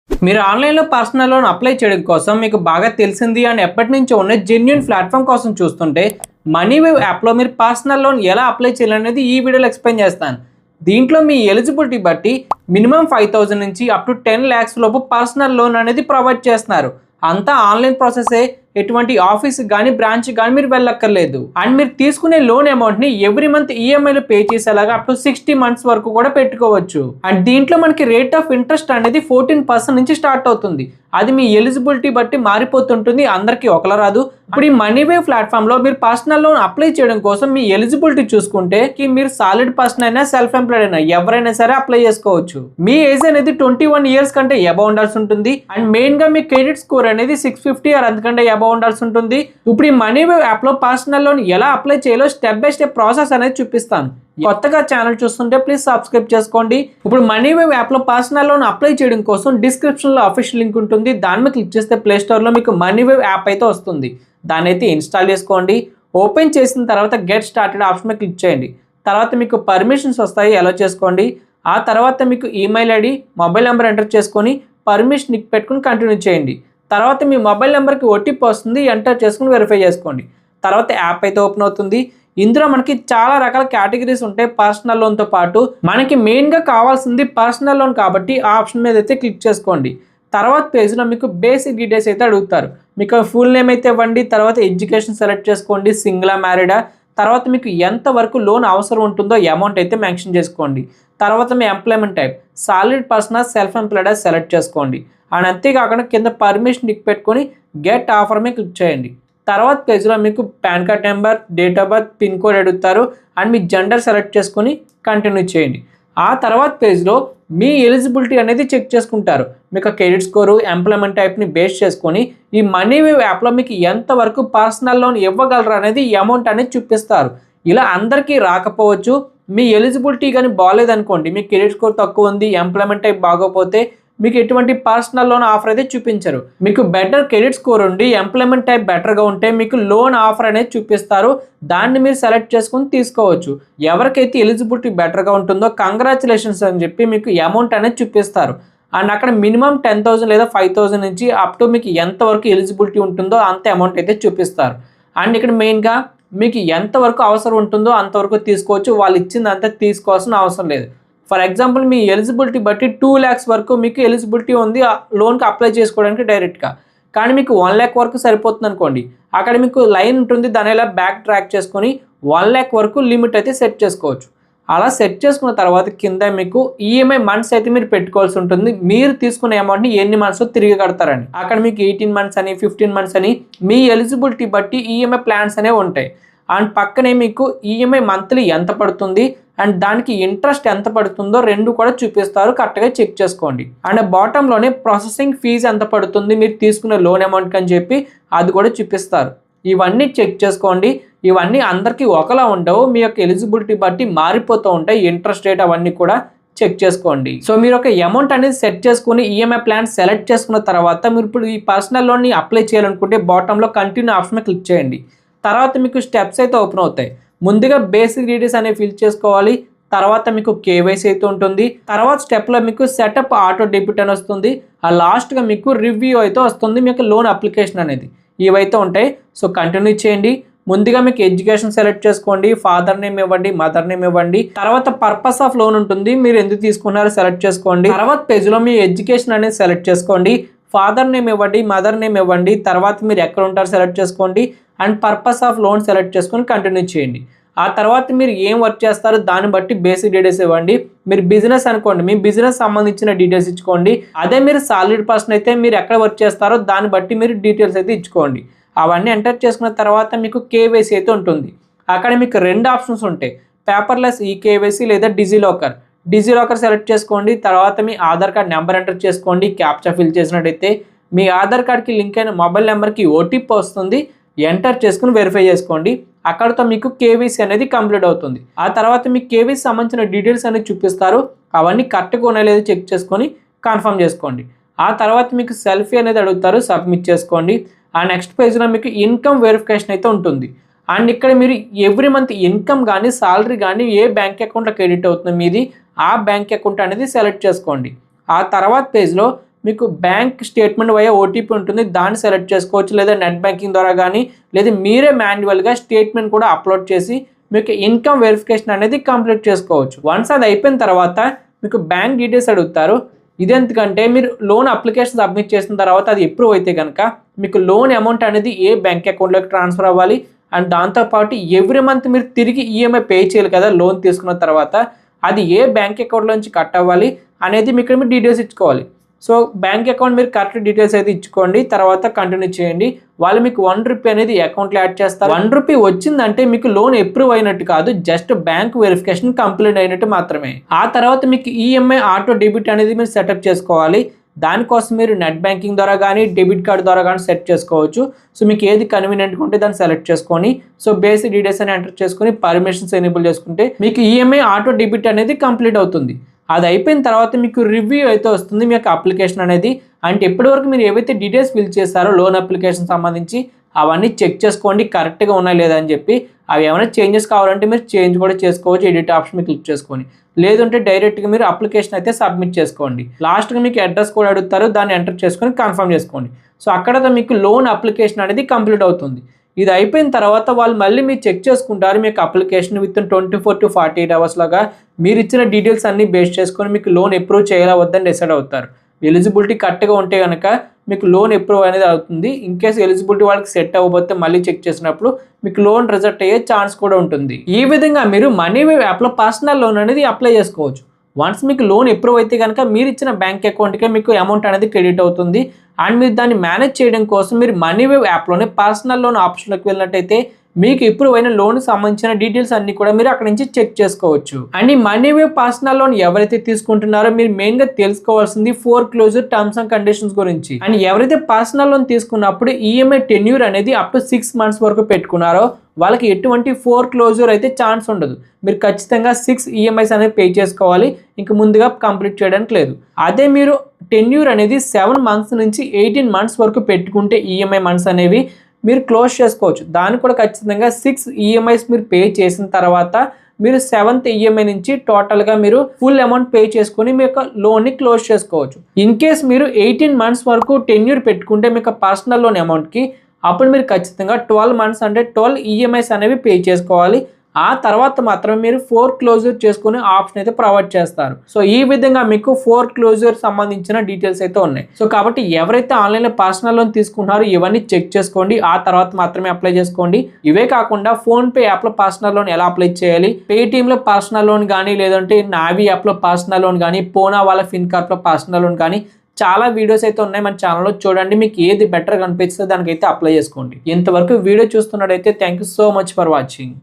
మీరు ఆన్లైన్లో personal loan apply చేయడం కోసం మీకు బాగా తెలిసింది అండ్ ఎప్పటి నుంచో ఉన్న జెన్యూన్ ప్లాట్ఫామ్ కోసం చూస్తుంటే మనీవేవ్ యాప్లో మీరు పర్సనల్ లోన్ ఎలా అప్లై చేయాలనేది ఈ వీడియోలో ఎక్స్ప్లెయిన్ చేస్తాను. దీంట్లో మీ ఎలిజిబిలిటీ బట్టి మినిమం 5,000 నుంచి అప్ టు 10 lakhs లోపు పర్సనల్ లోన్ అనేది ప్రొవైడ్ చేస్తున్నారు. అంతా ఆన్లైన్ ప్రాసెసే, ఎటువంటి ఆఫీస్ కానీ బ్రాంచ్ కానీ మీరు వెళ్ళక్కర్లేదు. అండ్ మీరు తీసుకునే లోన్ అమౌంట్ని ఎవ్రీ మంత్ ఈఎంఐలో పే చేసేలాగా అప్ టు 60 months వరకు కూడా పెట్టుకోవచ్చు. అండ్ దీంట్లో మనకి రేట్ ఆఫ్ ఇంట్రెస్ట్ అనేది 14% నుంచి స్టార్ట్ అవుతుంది. అది మీ ఎలిజిబిలిటీ బట్టి మారిపోతుంటుంది, అందరికీ ఒకలా రాదు. ఇప్పుడు ఈ మనీవేవ్ ప్లాట్ఫామ్ లో మీరు పర్సనల్ లోన్ అప్లై చేయడం కోసం మీ ఎలిజిబిలిటీ చూసుకుంటే మీరు సాలిడ్ పర్సన్ అయినా సెల్ఫ్ ఎంప్లాయిడ్ అయినా ఎవరైనా సరే అప్లై చేసుకోవచ్చు. మీ ఏజ్ అనేది 21 years కంటే అబౌవ్ ఉండాల్సి ఉంటుంది. అండ్ మెయిన్ గా మీ క్రెడిట్ స్కోర్ అనేది 650 ఆర్ అంతకంటే అబౌవ్ ఉండాల్సి ఉంటుంది. ఇప్పుడు ఈ మనీవేవ్ యాప్ లో పర్సనల్ లోన్ ఎలా అప్లై చేయాలో స్టెప్ బై స్టెప్ ప్రాసెస్ అనేది చూపిస్తాను. కొత్తగా ఛానల్ చూస్తుంటే ప్లీజ్ సబ్స్క్రైబ్ చేసుకోండి. ఇప్పుడు మనీవేవ్ యాప్ లో పర్సనల్ లోన్ అప్లై చేయడం కోసం డిస్క్రిప్షన్ లో ఆఫీషియల్ లింక్ ఉంటుంది. దాని మీద క్లిక్ చేస్తే ప్లే స్టోర్ లో మీకు మనీవేవ్ యాప్ అయితే వస్తుంది. దాన్ని అయితే ఇన్స్టాల్ చేసుకోండి. ఓపెన్ చేసిన తర్వాత గెట్ స్టార్టెడ్ ఆప్షన్ మీద క్లిక్ చేయండి. తర్వాత మీకు పర్మిషన్స్ వస్తాయి, అలా చేసుకోండి. ఆ తర్వాత మీకు email ID, mobile number enter చేసుకొని పర్మిషన్ పెట్టుకుని కంటిన్యూ చేయండి. తర్వాత మీ మొబైల్ నెంబర్కి ఓటీపీ వస్తుంది, ఎంటర్ చేసుకుని వెరిఫై చేసుకోండి. తర్వాత యాప్ అయితే ఓపెన్ అవుతుంది. ఇందులో మనకి చాలా రకాల కేటగిరీస్ ఉంటాయి. పర్సనల్ లోన్తో పాటు మనకి మెయిన్గా కావాల్సింది పర్సనల్ లోన్ కాబట్టి ఆ ఆప్షన్ మీద అయితే క్లిక్ చేసుకోండి. తర్వాత పేజ్లో మీకు బేసిక్ డీటెయిల్స్ అయితే అడుగుతారు. మీకు ఫుల్ నేమ్ అయితే ఇవ్వండి. తర్వాత ఎడ్యుకేషన్ సెలెక్ట్ చేసుకోండి, సింగిలా మ్యారీడా. తర్వాత మీకు ఎంత వరకు లోన్ అవసరం ఉంటుందో అమౌంట్ అయితే మెన్షన్ చేసుకోండి. తర్వాత మీ employment type salaried person, self employed select చేసుకోండి. అండ్ అంతేకాకుండా కింద పర్మిషన్ పెట్టుకొని గెట్ ఆఫర్ మీద క్లిక్ చేయండి. తర్వాత పేజ్లో మీకు pan card number, date of birth, pin code అడుగుతారు. అండ్ మీ జెండర్ సెలెక్ట్ చేసుకొని కంటిన్యూ చేయండి. ఆ తర్వాత పేజ్లో మీ ఎలిజిబిలిటీ అనేది చెక్ చేసుకుంటారు. మీకు క్రెడిట్ స్కోరు, ఎంప్లాయ్మెంట్ టైప్ని బేస్ చేసుకొని ఈ మనీవేవ్ యాప్లో మీకు ఎంతవరకు పర్సనల్ లోన్ ఇవ్వగలరు అనేది ఈ అమౌంట్ అనేది చూపిస్తారు. ఇలా అందరికీ రాకపోవచ్చు. మీ ఎలిజిబిలిటీ కానీ బాగాలేదనుకోండి, మీ క్రెడిట్ స్కోర్ తక్కువ ఉంది, ఎంప్లాయ్మెంట్ టైప్ బాగోపోతే మీకు ఎటువంటి పర్సనల్ లోన్ ఆఫర్ అయితే చూపించరు. మీకు బెటర్ క్రెడిట్ స్కోర్ ఉండి ఎంప్లాయ్మెంట్ టైప్ బెటర్గా ఉంటే మీకు లోన్ ఆఫర్ అనేది చూపిస్తారు. దాన్ని మీరు సెలెక్ట్ చేసుకుని తీసుకోవచ్చు. ఎవరికైతే ఎలిజిబిలిటీ బెటర్గా ఉంటుందో కంగ్రాచులేషన్స్ అని చెప్పి మీకు అమౌంట్ అనేది చూపిస్తారు. అండ్ అక్కడ మినిమం 10,000 లేదా 5,000 నుంచి అప్ టు మీకు ఎంతవరకు ఎలిజిబిలిటీ ఉంటుందో అంత అమౌంట్ అయితే చూపిస్తారు. అండ్ ఇక్కడ మెయిన్గా మీకు ఎంతవరకు అవసరం ఉంటుందో అంతవరకు తీసుకోవచ్చు. వాళ్ళు ఇచ్చిందంతా తీసుకోవాల్సిన అవసరం లేదు. ఫర్ ఎగ్జాంపుల్ మీ ఎలిజిబిలిటీ బట్టి 2 lakhs వరకు మీకు ఎలిజిబిలిటీ ఉంది లోన్కి అప్లై చేసుకోవడానికి డైరెక్ట్గా. కానీ మీకు 1 lakh వరకు సరిపోతుంది అనుకోండి, అక్కడ మీకు లైన్ ఉంటుంది, దాని ఇలా బ్యాక్ ట్రాక్ చేసుకొని 1 lakh వరకు లిమిట్ అయితే సెట్ చేసుకోవచ్చు. అలా సెట్ చేసుకున్న తర్వాత కింద మీకు ఈఎంఐ మంత్స్ అయితే మీరు పెట్టుకోవాల్సి ఉంటుంది. మీరు తీసుకునే అమౌంట్ని ఎన్ని మంత్స్లో తిరిగి కడతారని. అక్కడ మీకు 18 months అని, 15 months అని మీ ఎలిజిబిలిటీ బట్టి ఈఎంఐ ప్లాన్స్ అనేవి ఉంటాయి. అండ్ పక్కనే మీకు ఈఎంఐ మంత్లీ ఎంత పడుతుంది అండ్ దానికి ఇంట్రెస్ట్ ఎంత పడుతుందో రెండు కూడా చూపిస్తారు. కరెక్ట్గా చెక్ చేసుకోండి. అండ్ బాటంలోనే ప్రాసెసింగ్ ఫీజు ఎంత పడుతుంది మీరు తీసుకునే లోన్ అమౌంట్కి అని చెప్పి అది కూడా చూపిస్తారు. ఇవన్నీ చెక్ చేసుకోండి. ఇవన్నీ అందరికీ ఒకలా ఉండవు, మీ యొక్క ఎలిజిబిలిటీ బట్టి మారిపోతూ ఉంటాయి. ఇంట్రెస్ట్ రేట్ అవన్నీ కూడా చెక్ చేసుకోండి. సో మీరు ఒక అమౌంట్ అనేది సెట్ చేసుకుని ఈఎంఐ ప్లాన్ సెలెక్ట్ చేసుకున్న తర్వాత మీరు ఇప్పుడు ఈ పర్సనల్ లోన్ని అప్లై చేయాలనుకుంటే బాటంలో కంటిన్యూ ఆప్షన్ మీద క్లిక్ చేయండి. తర్వాత మీకు స్టెప్స్ అయితే ఓపెన్ అవుతాయి. ముందుగా బేసిక్ డీటెయిల్స్ అనేవి ఫిల్ చేసుకోవాలి. తర్వాత మీకు కేవైసీ అయితే ఉంటుంది. తర్వాత స్టెప్లో మీకు సెటప్ ఆటో డెబిట్ అని వస్తుంది. ఆ లాస్ట్గా మీకు రివ్యూ అయితే వస్తుంది, మీకు లోన్ అప్లికేషన్ అనేది. ఇవైతే ఉంటాయి. సో కంటిన్యూ చేయండి. ముందుగా మీకు ఎడ్యుకేషన్ సెలెక్ట్ చేసుకోండి. ఫాదర్ నేమ్ ఇవ్వండి, మదర్ నేమ్ ఇవ్వండి. తర్వాత పర్పస్ ఆఫ్ లోన్ ఉంటుంది, మీరు ఎందుకు తీసుకున్నారో సెలెక్ట్ చేసుకోండి. తర్వాత పేజ్లో మీ ఎడ్యుకేషన్ అనేది సెలెక్ట్ చేసుకోండి. ఫాదర్ నేమ్ ఇవ్వండి, మదర్ నేమ్ ఇవ్వండి. తర్వాత మీరు ఎక్కడ ఉంటారో సెలెక్ట్ చేసుకోండి. And purpose of loan select చేసుకొని కంటిన్యూ చేయండి. ఆ తర్వాత మీరు ఏం వర్క్ చేస్తారో దాన్ని బట్టి బేసిక్ డీటెయిల్స్ ఇవ్వండి. మీరు బిజినెస్ అనుకోండి, మీ బిజినెస్ సంబంధించిన డీటెయిల్స్ ఇచ్చుకోండి. అదే మీరు సాలిడ్ పర్సన్ అయితే మీరు ఎక్కడ వర్క్ చేస్తారో దాన్ని బట్టి మీరు డీటెయిల్స్ అయితే ఇచ్చుకోండి. అవన్నీ ఎంటర్ చేసుకున్న తర్వాత మీకు కేవైసీ అయితే ఉంటుంది. అక్కడ మీకు 2 ఆప్షన్స్ ఉంటాయి, పేపర్లెస్ ఈ కేవైసీ లేదా డిజిలాకర్. డిజిలాకర్ సెలెక్ట్ చేసుకోండి. తర్వాత మీ ఆధార్ కార్డ్ నెంబర్ ఎంటర్ చేసుకోండి. క్యాప్చా ఫిల్ చేసినట్టయితే మీ ఆధార్ కార్డ్కి లింక్ అయిన మొబైల్ నెంబర్కి ఓటీపీ వస్తుంది. ఎంటర్ చేసుకుని వెరిఫై చేసుకోండి. అక్కడితో మీకు కేవైసీ అనేది కంప్లీట్ అవుతుంది. ఆ తర్వాత మీకు కేవైసీ సంబంధించిన డీటెయిల్స్ అనేది చూపిస్తారు. అవన్నీ కరెక్ట్గా ఉన్నాయో లేదో చెక్ చేసుకొని కన్ఫర్మ్ చేసుకోండి. ఆ తర్వాత మీకు సెల్ఫీ అనేది అడుగుతారు, సబ్మిట్ చేసుకోండి. ఆ నెక్స్ట్ పేజ్లో మీకు ఇన్కమ్ వెరిఫికేషన్ అయితే ఉంటుంది. అండ్ ఇక్కడ మీరు ఎవ్రీ మంత్ ఇన్కమ్ కానీ సాలరీ కానీ ఏ బ్యాంక్ అకౌంట్లో క్రెడిట్ అవుతుంది మీది, ఆ బ్యాంక్ అకౌంట్ అనేది సెలెక్ట్ చేసుకోండి. ఆ తర్వాత పేజ్లో మీకు బ్యాంక్ స్టేట్మెంట్ వయా ఓటీపీ ఉంటుంది, దాన్ని సెలెక్ట్ చేసుకోవచ్చు. లేదా నెట్ బ్యాంకింగ్ ద్వారా కానీ లేదా మీరే మాన్యువల్గా స్టేట్మెంట్ కూడా అప్లోడ్ చేసి మీకు ఇన్కమ్ వెరిఫికేషన్ అనేది కంప్లీట్ చేసుకోవచ్చు. వన్స్ అది అయిపోయిన తర్వాత మీకు బ్యాంక్ డీటెయిల్స్ అడుగుతారు. ఇదెందుకంటే మీరు లోన్ అప్లికేషన్ సబ్మిట్ చేసిన తర్వాత అది అప్రూవ్ అయితే కనుక మీకు లోన్ అమౌంట్ అనేది ఏ బ్యాంక్ అకౌంట్లోకి ట్రాన్స్ఫర్ అవ్వాలి అండ్ దాంతోపాటు ఎవ్రీ మంత్ మీరు తిరిగి ఈఎంఐ పే చేయాలి కదా లోన్ తీసుకున్న తర్వాత, అది ఏ బ్యాంక్ అకౌంట్లో నుంచి కట్ అవ్వాలి అనేది మీకు మీరు డీటెయిల్స్ ఇచ్చుకోవాలి. సో బ్యాంక్ అకౌంట్ మీరు కరెక్ట్ డీటెయిల్స్ అయితే ఇచ్చుకోండి, తర్వాత కంటిన్యూ చేయండి. వాళ్ళు మీకు ₹1 అనేది అకౌంట్లో యాడ్ చేస్తారు. ₹1 వచ్చిందంటే మీకు లోన్ అప్రూవ్ అయినట్టు కాదు, జస్ట్ బ్యాంక్ వెరిఫికేషన్ కంప్లీట్ అయినట్టు మాత్రమే. ఆ తర్వాత మీకు ఈఎంఐ ఆటో డెబిట్ అనేది మీరు సెటప్ చేసుకోవాలి. దానికోసం మీరు నెట్ బ్యాంకింగ్ ద్వారా కానీ డెబిట్ కార్డ్ ద్వారా కానీ సెట్ చేసుకోవచ్చు. సో మీకు ఏది కన్వీనియంట్గా ఉంటే దాన్ని సెలెక్ట్ చేసుకొని సో బేసిక్ డీటెయిల్స్ అని ఎంటర్ చేసుకొని పర్మిషన్స్ ఎనేబుల్ చేసుకుంటే మీకు ఈఎంఐ ఆటో డెబిట్ అనేది కంప్లీట్ అవుతుంది. అది అయిపోయిన తర్వాత మీకు రివ్యూ అయితే వస్తుంది మీ యొక్క అప్లికేషన్ అనేది. అంటే ఇప్పటివరకు మీరు ఏవైతే డీటెయిల్స్ ఫిల్ చేస్తారో లోన్ అప్లికేషన్ సంబంధించి అవన్నీ చెక్ చేసుకోండి కరెక్ట్గా ఉన్నాయి లేదా అని చెప్పి. అవి ఏమైనా చేంజెస్ కావాలంటే మీరు చేంజ్ కూడా చేసుకోవచ్చు ఎడిట్ ఆప్షన్ మీరు క్లిక్ చేసుకొని, లేదంటే డైరెక్ట్గా మీరు అప్లికేషన్ అయితే సబ్మిట్ చేసుకోండి. లాస్ట్గా మీకు అడ్రస్ కూడా అడుగుతారు, దాన్ని ఎంటర్ చేసుకొని కన్ఫర్మ్ చేసుకోండి. సో అక్కడ మీకు లోన్ అప్లికేషన్ అనేది కంప్లీట్ అవుతుంది. ఇది అయిపోయిన తర్వాత వాళ్ళు మళ్ళీ మీరు చెక్ చేసుకుంటారు మీకు అప్లికేషన్ విత్ 24 to 48 అవర్స్ లాగా మీరు ఇచ్చిన డీటెయిల్స్ అన్ని బేస్ చేసుకొని మీకు లోన్ అప్రూవ్ చేయాలా వద్దని డిసైడ్ అవుతారు. ఎలిజిబిలిటీ కరెక్ట్గా ఉంటే కనుక మీకు లోన్ అప్రూవ్ అనేది అవుతుంది. ఇన్ కేసు ఎలిజిబిలిటీ వాళ్ళకి సెట్ అవ్వకపోతే మళ్ళీ చెక్ చేసినప్పుడు మీకు లోన్ రిజెక్ట్ అయ్యే ఛాన్స్ కూడా ఉంటుంది. ఈ విధంగా మీరు మనీవేవ్ యాప్లో పర్సనల్ లోన్ అనేది అప్లై చేసుకోవచ్చు. వన్స్ మీకు లోన్ అప్రూవ్ అయితే కనుక మీరు ఇచ్చిన బ్యాంక్ అకౌంట్కే మీకు అమౌంట్ అనేది క్రెడిట్ అవుతుంది. అండ్ మీరు దాన్ని మేనేజ్ చేయడం కోసం మీరు మనీవేవ్ యాప్లోనే పర్సనల్ లోన్ ఆప్షన్లోకి వెళ్ళినట్టయితే మీకు అప్రూవ్ అయిన లోన్ సంబంధించిన డీటెయిల్స్ అన్ని కూడా మీరు అక్కడ నుంచి చెక్ చేసుకోవచ్చు. అండ్ ఈ మనీవేవ్ పర్సనల్ లోన్ ఎవరైతే తీసుకుంటున్నారో మీరు మెయిన్గా తెలుసుకోవాల్సింది ఫోర్క్లోజర్ టర్మ్స్ అండ్ కండిషన్స్ గురించి. అండ్ ఎవరైతే పర్సనల్ లోన్ తీసుకున్నప్పుడు ఈఎంఐ టెన్యూర్ అనేది అప్ టు 6 months వరకు పెట్టుకున్నారో వాళ్ళకి ఎటువంటి ఫోర్క్లోజర్ అయితే ఛాన్స్ ఉండదు. మీరు ఖచ్చితంగా 6 ఈఎంఐస్ అనేది పే చేసుకోవాలి, ఇంక ముందుగా కంప్లీట్ చేయడానికి లేదు. అదే మీరు టెన్యూర్ అనేది 7 months నుంచి 18 months వరకు పెట్టుకుంటే ఈఎంఐ మంత్స్ అనేవి మీరు క్లోజ్ చేసుకోవచ్చు. దాన్ని కూడా ఖచ్చితంగా 6 ఈఎంఐస్ మీరు పే చేసిన తర్వాత మీరు 7th ఈఎంఐ నుంచి టోటల్గా మీరు ఫుల్ అమౌంట్ పే చేసుకొని మీ యొక్క లోన్ని క్లోజ్ చేసుకోవచ్చు. ఇన్ కేస్ మీరు 18 months వరకు టెన్యూర్ పెట్టుకుంటే మీకు పర్సనల్ లోన్ అమౌంట్కి అప్పుడు మీరు ఖచ్చితంగా 12 months అంటే 12 ఈఎంఐస్ అనేవి పే చేసుకోవాలి. ఆ తర్వాత మాత్రమే మీరు ఫోర్క్లోజర్ చేసుకునే ఆప్షన్ అయితే ప్రొవైడ్ చేస్తారు. సో ఈ విధంగా మీకు ఫోర్క్లోజర్ సంబంధించిన డీటెయిల్స్ అయితే ఉన్నాయి. సో కాబట్టి ఎవరైతే ఆన్లైన్లో పర్సనల్ లోన్ తీసుకుంటున్నారో ఇవన్నీ చెక్ చేసుకోండి, ఆ తర్వాత మాత్రమే అప్లై చేసుకోండి. ఇవే కాకుండా ఫోన్పే యాప్లో పర్సనల్ లోన్ ఎలా అప్లై చేయాలి, పేటీఎంలో పర్సనల్ లోన్ కానీ లేదంటే నావీ యాప్లో పర్సనల్ లోన్ కానీ పోనా వాళ్ళ ఫిన్కార్ట్లో పర్సనల్ లోన్ కానీ చాలా వీడియోస్ అయితే ఉన్నాయి మన ఛానల్లో, చూడండి. మీకు ఏది బెటర్ కనిపిస్తుందో దానికైతే అప్లై చేసుకోండి. ఇంతవరకు వీడియో చూస్తున్నట్టయితే thank you so much for watching.